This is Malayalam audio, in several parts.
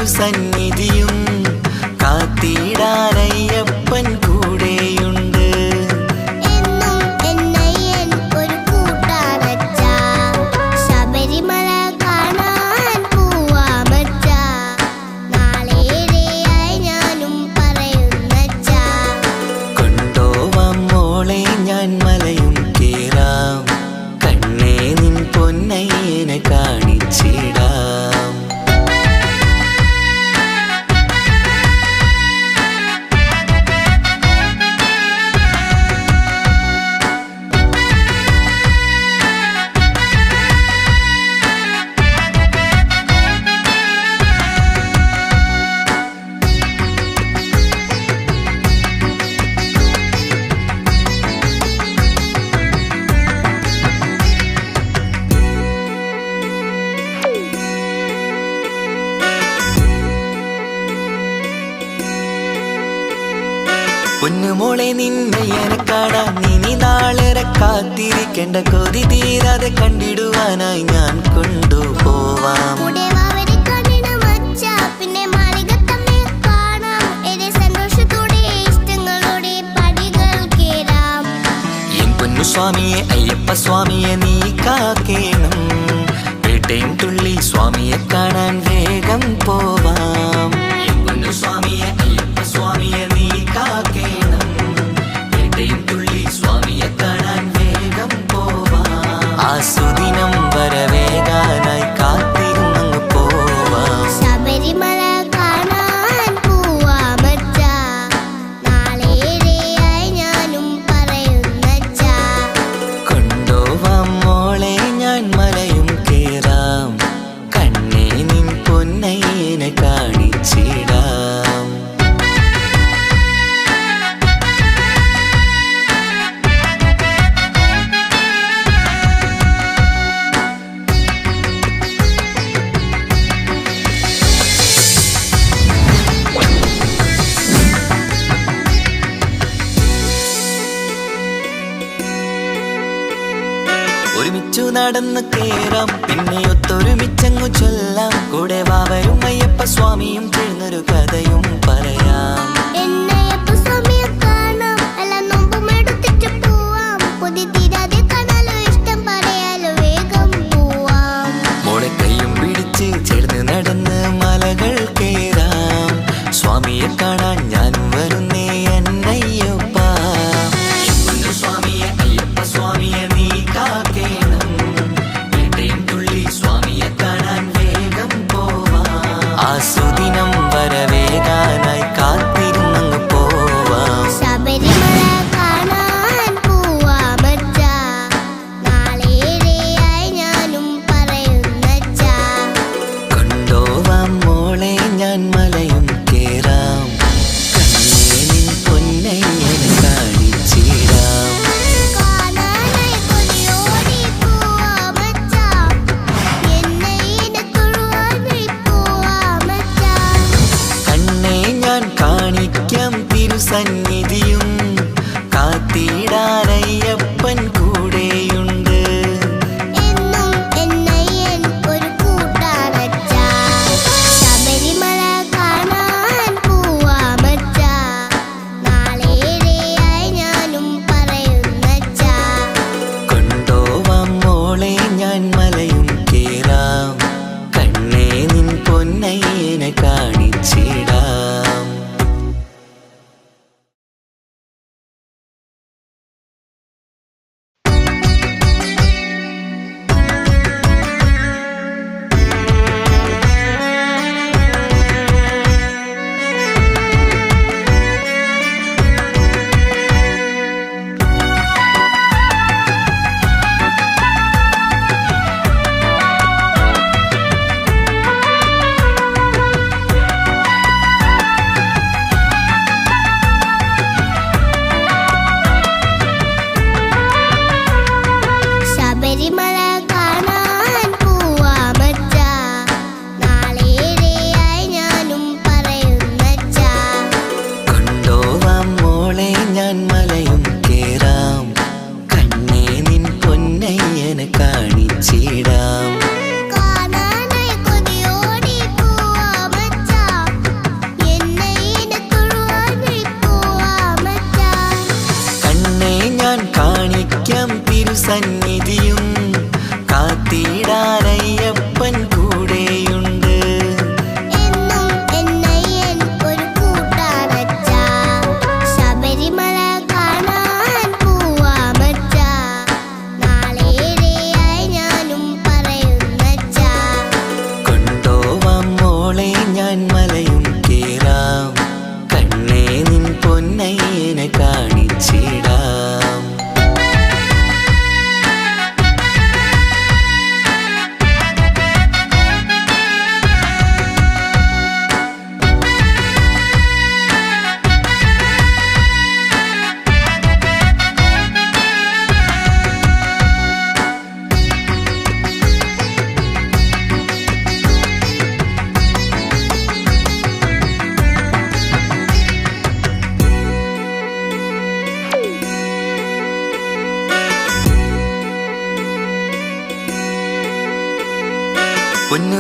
തിരുസന്നിധിയും കാത്തിടാനയ്യപ്പൻ കൂടെയുണ്ട്. കൊണ്ടോവാം മോളെ ഞാൻ മലയും കേറാം, കണ്ണേ നിൻ പൊന്നയ്യനെ കാണിച്ചിടാം. പൊന്നുമോളെ നിന്നയ്യനെ കാണാൻ ഇനി നാളേറെ കാത്തിരിക്കേണ്ട, കൊതി തീരാതെ കണ്ടിടുവാനായി ഞാൻ കൊണ്ടുപോവാം. എൻ പൊന്നു സ്വാമിയെ അയ്യപ്പ സ്വാമിയെ നീ കാക്കേണം, പേട്ടയും തുള്ളി സ്വാമിയെ കാണാൻ വേഗം പോവാം. എൻ പൊന്നു സ്വാമിയെ അയ്യപ്പ സ്വാമിയെ നീ കാക്കേണം, പേട്ടയും തുള്ളി സ്വാമിയെ കാണാൻ വേഗം പോവാം. ആ സുദിനം വരവേകാനായി കാത്തിരുന്നങ്ങ് പോവാം. ശബരിമല കാണാൻ പോവാമച്ചാ, നാളേറെയായി ഞാനും പറയുന്നച്ചാ. കൊണ്ടോവാം മോളെ ഞാൻ മലയും കേറാം, കണ്ണേ നിൻ പൊന്നയ്യനെ കാണിച്ചിടാം. ഒരുമിച്ചു നടന്ന് കേറാം, പിന്നെ ഒത്തൊരുമിച്ചങ്ങു ചൊല്ലാം. കൂടെ വാവരും അയ്യപ്പ സ്വാമിയും ചേർന്നൊരു കഥയും പറയാം. മോളെ കൈയും പിടിച്ച് ചേർന്ന് നടന്ന് മലകൾ കേറാം, സ്വാമിയെ കാണാൻ ഞാനും വരുന്നേ എന്നയ്യപ്പ. സ്വാമിയെ അയ്യപ്പ സ്വാമിയെ നീ കാക്കേണം, പേട്ടയും തുള്ളി സ്വാമിയെ കാണാൻ വേഗം പോവാം. ആ സുദിനം വരവേകാനായി കാത്തിരുന്നങ്ങ് പോവാം. ശബരിമല കാണാൻ പോവാമച്ചാ, നാളേറെയായി ഞാനും പറയുന്നച്ചാ. കൊണ്ടോവാം മോളെ ഞാൻ മലയും കേറാം, കണ്ണേ നിൻ പൊന്നയ്യനെ കാണിച്ചിടാം. കാണാനായി കൊതിയോടി പോവാമച്ചാ, എന്നയ്യനെ തൊഴുവാനായി പോവാമച്ചാ. കണ്ണേ ഞാൻ കാണിക്കാം തിരുസന്നിധിയും കാത്തിടാനയ്യപ്പൻ കൂടെയുണ്ട്. എന്നും എന്നയ്യൻ ഒരു കൂട്ടാനച്ചാ. ശബരിമല കാണാൻ പോവാമച്ചാ, നാളേറെയായി ഞാനും പറയുന്നച്ചാ. കൊണ്ടോവാം മോളെ ഞാൻ മലയും കേറാം, കണ്ണേ നിൻ പൊന്നയ്യനെ കാണിച്ചിടാം.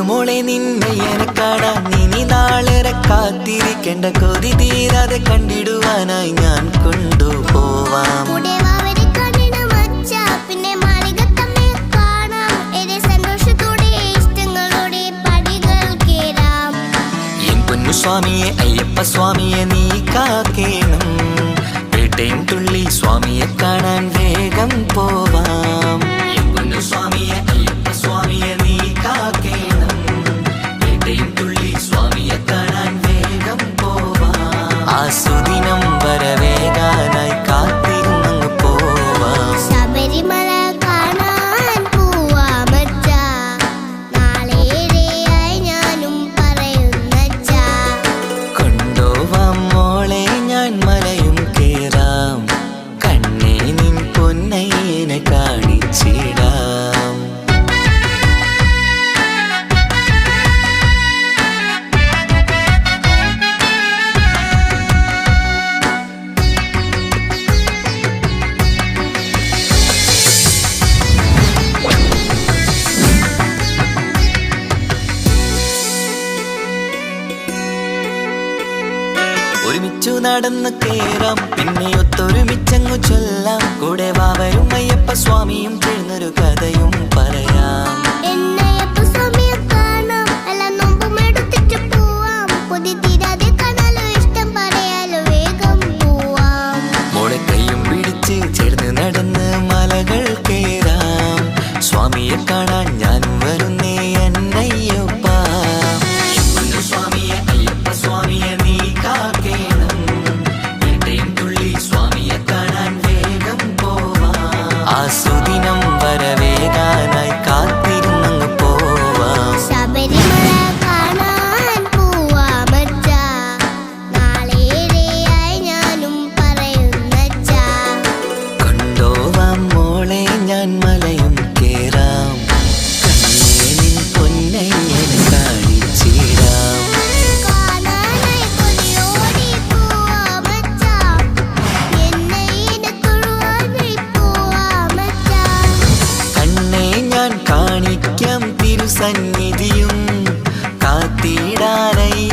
പൊന്നുമോളെ നിന്നെ എനക്കാടാൻ ഇനി നാളേറെ കാത്തിരിക്കേണ്ട കൊതി തീരാതെ കണ്ടിടുവാനായി ഞാൻ കൊണ്ടുപോവാം. കൂടെ വാവരെ കാണണം അച്ഛാ, പിന്നെ മാളികത്തമ്മയെ കാണാം. ഏറെ സന്തോഷത്തോടെ ഇഷ്ടങ്ങളോടെ പടികൾ കേറാം. എൻ പൊന്നു സ്വാമിയെ അയ്യപ്പ സ്വാമിയെ നീ കാക്കേണം. പേട്ടയും തുള്ളി സ്വാമിയെ കാണാൻ വേഗം പോവാം. എൻ പൊന്നു സ്വാമിയെ അയ്യപ്പ സ്വാമിയെ നീ കാക്കേണം. പേട്ടയും തുള്ളി സ്വാമിയെ കാണാൻ വേഗം പോവാം. ആ സുദിനം വരവേകാനായി കാത്തിരുന്നങ്ങ് പോവാം. ശബരിമല കാണാൻ പോവാമച്ചാ, നാളേറെയായി ഞാനും പറയുന്നച്ചാ. കൊണ്ടോവാം മോളെ ഞാൻ മലയും കേറാം. കണ്ണേ നിൻ പൊന്നയ്യനെ കാണിച്ചിടാം. ഒരുമിച്ചു നടന്ന് കേറാം, പിന്നെ ഒത്തൊരുമിച്ചങ്ങു ചൊല്ലാം. കൂടെ വാവരും അയ്യപ്പ സ്വാമിയും ചേർന്നൊരു കഥയും പറയാം. എന്നയ്യപ്പ സ്വാമിയെ കാണാം, എല്ലാ നോമ്പും എടുത്തിട്ട് പോവാം. കൊതി തീരാതെ കാണാലോ, ഇഷ്ടം പറയാലോ, വേഗം പോവാം. മോളെ കൈയും പിടിച്ച് ചേർന്ന് നടന്ന് മലകൾ കേറാം. സ്വാമിയെ കാണാൻ ഞാനും വരുന്നേ എന്നയ്യപ്പ. സ്വാമിയെ അയ്യപ്പ സ്വാമിയെ നീ കാക്കേണം. പേട്ടയും തുള്ളി സ്വാമിയെ കാണാൻ വേഗം പോവാം. ആ സുദിനം വരവേകാനായി കാത്തിരുന്നങ്ങ് പോവാം. ശബരിമല കാണാൻ പോവാമച്ചാ, നാളേറെയായി ഞാനും പറയുന്നച്ചാ. കൊണ്ടോവാം മോളെ ഞാൻ മലയും കേറാം. കണ്ണേ നിൻ പൊന്നയ്യനെ കാണിച്ചിടാം. കാണാനായി കൊതിയോടി പോവാമച്ചാ, എന്നയ്യനെ തൊഴുവാനായി പോവാമച്ചാ. കണ്ണേ ഞാൻ കാണിക്കാം തിരുസന്നിധിയും കാത്തിടാനയ്യ